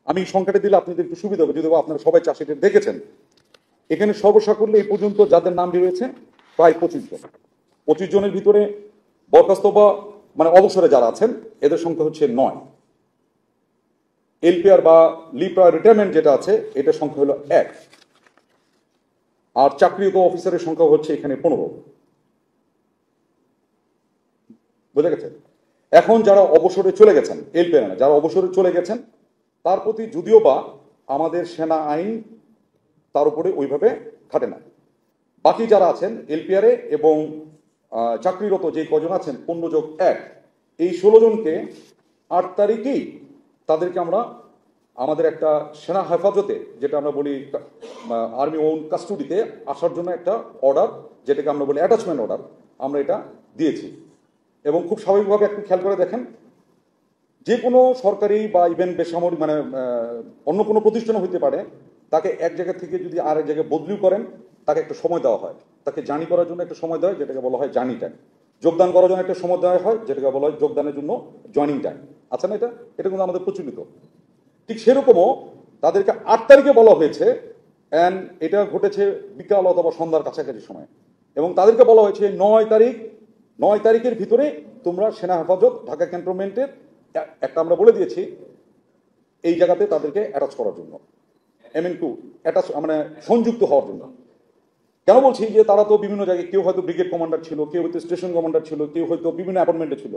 আমি সংখ্যাটা দিলে আপনাদের একটু সুবিধা হবে, যদি আপনারা সবাই চাষিটা দেখেছেন। এখানে সর্বসাকুল্যে এই পর্যন্ত যাদের নাম রয়েছে প্রায় 25 জন। 25 জনের ভিতরে বরখাস্ত বা মানে অবসরে যারা আছেন এদের সংখ্যা হচ্ছে 9। এলপিআর বা লিপ্রা রিটায়ারমেন্ট যেটা আছে এটার সংখ্যা হলো 1। আর চাকরিরত অফিসারের সংখ্যা হচ্ছে এখানে 15। বোঝা গেছে? এখন যারা অবসরে চলে গেছেন, এলপিআর না, যারা অবসরে চলে গেছেন তার প্রতি যদিও বা আমাদের সেনা আইন তার উপরে ওইভাবে খাটে না। বাকি যারা আছেন এলপিআরে এবং চাকরিরত যে কজন আছেন 15+1, এই 16 জনকে 8 তারিখেই তাদেরকে আমরা আমাদের একটা সেনা হেফাজতে, যেটা আমরা বলি আর্মি ওন কাস্টডিতে আসার জন্য একটা অর্ডার, যেটাকে আমরা বলি অ্যাটাচমেন্ট অর্ডার, আমরা এটা দিয়েছি। এবং খুব স্বাভাবিকভাবে একটু খেয়াল করে দেখেন, যে কোনো সরকারি বা ইভেন বেসামরিক মানে অন্য কোনো প্রতিষ্ঠান হইতে পারে, তাকে এক জায়গা থেকে যদি আরেক জায়গায় বদলিও করেন তাকে একটা সময় দেওয়া হয়, তাকে জার্নি করার জন্য একটা সময় দেওয়া হয় যেটাকে বলা হয় জার্নি টাইম। যোগদান করার জন্য একটা সময় দেওয়া হয় যেটাকে বলা হয় যোগদানের জন্য জয়নিং টাইম। আচ্ছা না, এটা এটা কিন্তু আমাদের প্রচলিত। ঠিক সেরকমও তাদেরকে 8 তারিখে বলা হয়েছে, অ্যান্ড এটা ঘটেছে বিকাল অথবা সন্ধ্যার কাছাকাছি সময়, এবং তাদেরকে বলা হয়েছে 9 তারিখের ভিতরে তোমরা সেনা হেফাজত ঢাকা ক্যান্টনমেন্টের একটা আমরা বলে দিয়েছি এই জায়গাতে তাদেরকে অ্যাটাচ করার জন্য, MN2 অ্যাটাচ মানে সংযুক্ত হওয়ার জন্য। কেন বলছি যে তারা তো বিভিন্ন জায়গায়, কেউ হয়তো ব্রিগেড কমান্ডার ছিল, কেউ হয়তো স্টেশন কমান্ডার ছিল, কেউ হয়তো বিভিন্ন অ্যাপয়েন্টমেন্টে ছিল।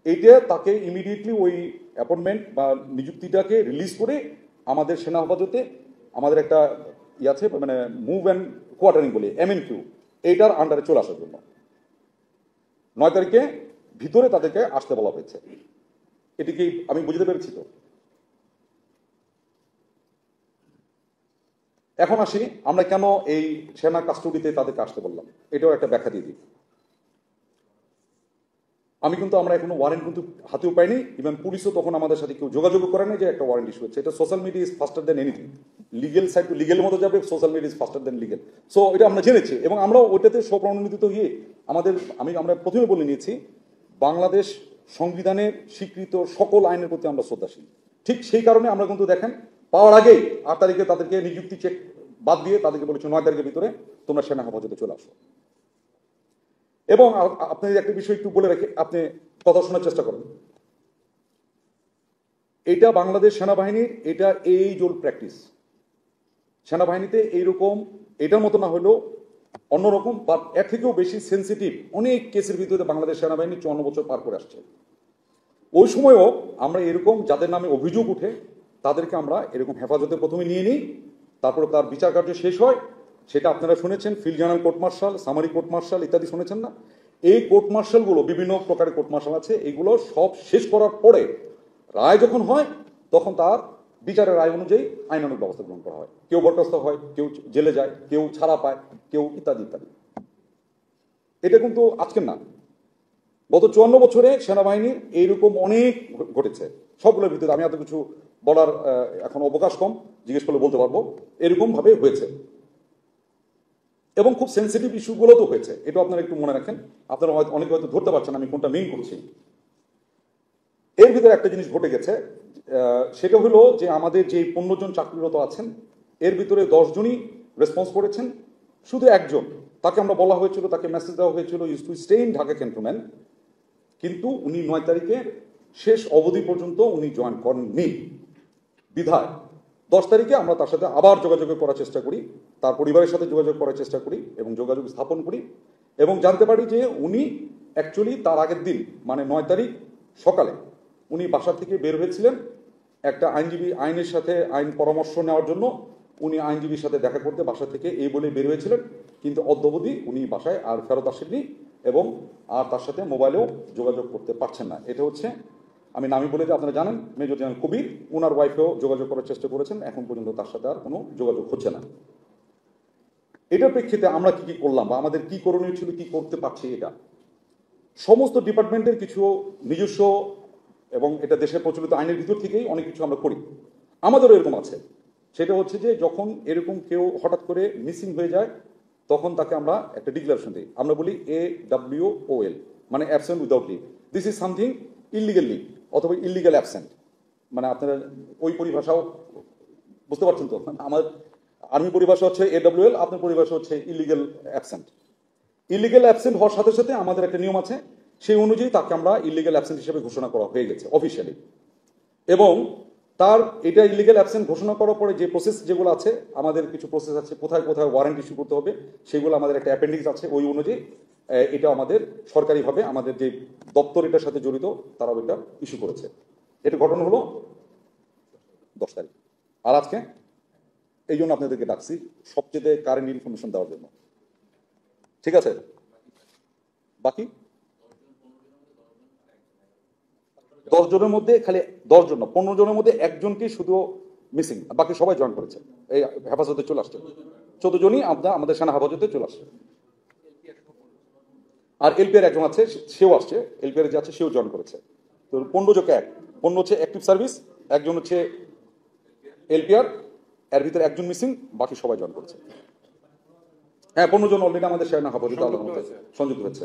এইটা তাকে ইমিডিয়েটলি ওই অ্যাপয়েন্টমেন্ট বা নিযুক্তিটাকে রিলিজ করে আমাদের সেনা হেফাজতে আমাদের একটা আছে মানে মুভ অ্যান্ড কোয়ার্টারিং বলি MN2, এইটার আন্ডারে চলে আসার জন্য 9 তারিখে ভিতরে তাদেরকে আসতে বলা হয়েছে। এটিকে আমি বুঝতে পেরেছি তো। এখন আসি আমরা কেন এই সেনা কাস্টডিতে তাদেরকে আসতে বললাম, এটাও একটা ব্যাখ্যা দিয়ে দিই। আমরা এখনো ওয়ারেন্ট কিন্তু হাতেও পাইনি, ইভেন পুলিশও তখন আমাদের সাথে কেউ যোগাযোগ করে না যে একটা ওয়ারেন্ট ইস্যু হচ্ছে। এটা social media is faster than anything. Legal side to legal মতো যাবে, social media is faster than legal. So এটা আমরা জেনেছি এবং আমরা ওইটাতে স্বপ্রণোদিত হয়ে আমরা প্রথমে বলে নিয়েছি বাংলাদেশ সংবিধানের স্বীকৃত সকল আইনের প্রতি আমরা শ্রদ্ধাশীল। ঠিক সেই কারণে আমরা কিন্তু দেখেন পাওয়ার আগেই 8 তারিখে তাদেরকে নিযুক্তি চেক বাদ দিয়ে তাদেরকে বলেছে 9 তারিখের ভিতরে তোমরা সেনা হেফাজতে চলে আসো। এবং আপনি একটা বিষয় একটু বলে রেখে আপনি কথা শোনার চেষ্টা করেন, এটা বাংলাদেশ সেনাবাহিনীর এটা এই জোল প্র্যাকটিস। সেনাবাহিনীতে এইরকম এটার মতো না হলেও অন্যরকম বা এর থেকেও বেশি সেন্সিটিভ অনেক কেসের ভিতরে বাংলাদেশ সেনাবাহিনী 54 বছর পার করে আসছে। ওই সময়ও আমরা এরকম যাদের নামে অভিযোগ উঠে তাদেরকে আমরা এরকম হেফাজতে প্রথমে নিয়ে নিই, তারপরে তার বিচার কার্য শেষ হয়। সেটা আপনারা শুনেছেন, field general court martial, summary court martial ইত্যাদি শুনেছেন না? এই কোর্ট মার্শালগুলো বিভিন্ন প্রকারের কোর্ট মার্শাল আছে, এইগুলো সব শেষ করার পরে রায় যখন হয় তখন তার বিচারের রায় অনুযায়ী আইনানুগ ব্যবস্থা গ্রহণ করা হয়। কেউ বরখাস্ত হয়, কেউ জেলে যায়, কেউ ছাড়া পায়, কেউ ইত্যাদি ইত্যাদি। এটা কিন্তু আজকের না, গত 54 বছরে সেনাবাহিনীর এইরকম অনেক ঘটেছে। সবগুলোর ভিতরে আমি এত কিছু বলার এখন অবকাশ কম, জিজ্ঞেস করলে বলতে পারবো এরকম ভাবে হয়েছে। এবং খুব সেন্সিটিভ ইস্যুগুলো তো হয়েছে, এটা আপনারা একটু মনে রাখেন। আপনারা অনেকে হয়তো ধরতে পারছেন আমি কোনটা মেইন করছি। এর ভিতরে একটা জিনিস ঘটে গেছে, সেটা হলো যে আমাদের যে 15 জন চাকরিরত আছেন এর ভিতরে 10 জনই রেসপন্স করেছেন। শুধু একজন, তাকে আমরা বলা হয়েছিল, তাকে মেসেজ দেওয়া হয়েছিল use to stay in Dhaka cantonment, কিন্তু উনি 9 তারিখের শেষ অবধি পর্যন্ত উনি জয়েন করেননি। বিধায় 10 তারিখে আমরা তার সাথে আবার যোগাযোগ করার চেষ্টা করি, তার পরিবারের সাথে যোগাযোগ করার চেষ্টা করি এবং যোগাযোগ স্থাপন করি এবং জানতে পারি যে উনি অ্যাকচুয়ালি তার আগের দিন মানে 9 তারিখ সকালে উনি বাসা থেকে বের হয়েছিলেন একটা আইনজীবী আইনের সাথে আইন পরামর্শ নেওয়ার জন্য। উনি আইনজীবীর সাথে দেখা করতে বাসা থেকে এই বলে বের হয়েছিলেন, কিন্তু অদ্যাবধি উনি বাসায় আর ফেরত আসেননি এবং আর তার সাথে মোবাইলেও যোগাযোগ করতে পারছেন না। এটা হচ্ছে আমি নামই বলে যে আপনারা জানেন মেজর জেনারেল কবির, ওনার ওয়াইফেও যোগাযোগ করার চেষ্টা করেছেন, এখন পর্যন্ত তার সাথে আর কোনো যোগাযোগ হচ্ছে না। এটার প্রেক্ষিতে আমরা কি কি করলাম বা আমাদের কি করণীয় ছিল, কি করতে পারছি, এটা সমস্ত ডিপার্টমেন্টের কিছু নিজস্ব এবং এটা দেশের প্রচলিত আইনের ভিতর থেকেই অনেক কিছু আমরা করি। আমাদেরও এরকম আছে, সেটা হচ্ছে যে যখন এরকম কেউ হঠাৎ করে মিসিং হয়ে যায় তখন তাকে আমরা একটা ডিক্লারেশন দিই, আমরা বলি AWOL, মানে absent without leave. This is something illegal leave অথবা ইলিগাল অ্যাবসেন্ট। মানে আপনারা ওই পরিভাষাও বুঝতে পারছেন তো? আমার আর্মি পরিভাষা হচ্ছে AWL, আপনার পরিভাষা হচ্ছে ইলিগেল অ্যাবসেন্ট। ইলিগেল অ্যাবসেন্ট হওয়ার সাথে সাথে আমাদের একটা নিয়ম আছে, সেই অনুযায়ী তাকে আমরা ইলিগেল অ্যাবসেন্ট হিসেবে ঘোষণা করা হয়ে গেছে অফিসিয়ালি। এবং তার এটা ইলিগেল অ্যাবসেন্ট ঘোষণা করার পরে যে প্রসেস যেগুলো আছে, আমাদের কিছু প্রসেস আছে, কোথায় কোথায় ওয়ারেন্ট ইস্যু করতে হবে সেগুলো আমাদের একটা অ্যাপেন্ডিক্স আছে, ওই অনুযায়ী এটা আমাদের সরকারিভাবে আমাদের যে দপ্তর এটার সাথে জড়িত তারাও এটা ইস্যু করেছে। এটা ঘটনা হলো 10 তারিখ। আর আজকে এই জন্য আপনাদেরকে ডাকছি, সবচেয়ে কারেন্ট ইনফরমেশন দেওয়ার জন্য। ঠিক আছে? বাকি 10 জনের মধ্যে খালি 10 জন না, 15 জনের মধ্যে একজনকে শুধু মিসিং, বাকি সবাই জয়েন করেছে, এই হেফাজতে চলে আসছে। 14 জনই আমাদের সেনা হেফাজতে চলে আসছে। আর এলপিআর একজন আছে, সেও আসছে, এলপিআর যে আছে সেও জয়েন করেছে। তো 15 জনকে 15 হচ্ছে অ্যাক্টিভ সার্ভিস, একজন হচ্ছে এলপিআর, এর ভিতরে একজন মিসিং, বাকি সবাই জয়েন করেছে। হ্যাঁ, 15 জন অলরেডি আমাদের সেনা হেফাজতে সংযুক্ত হয়েছে।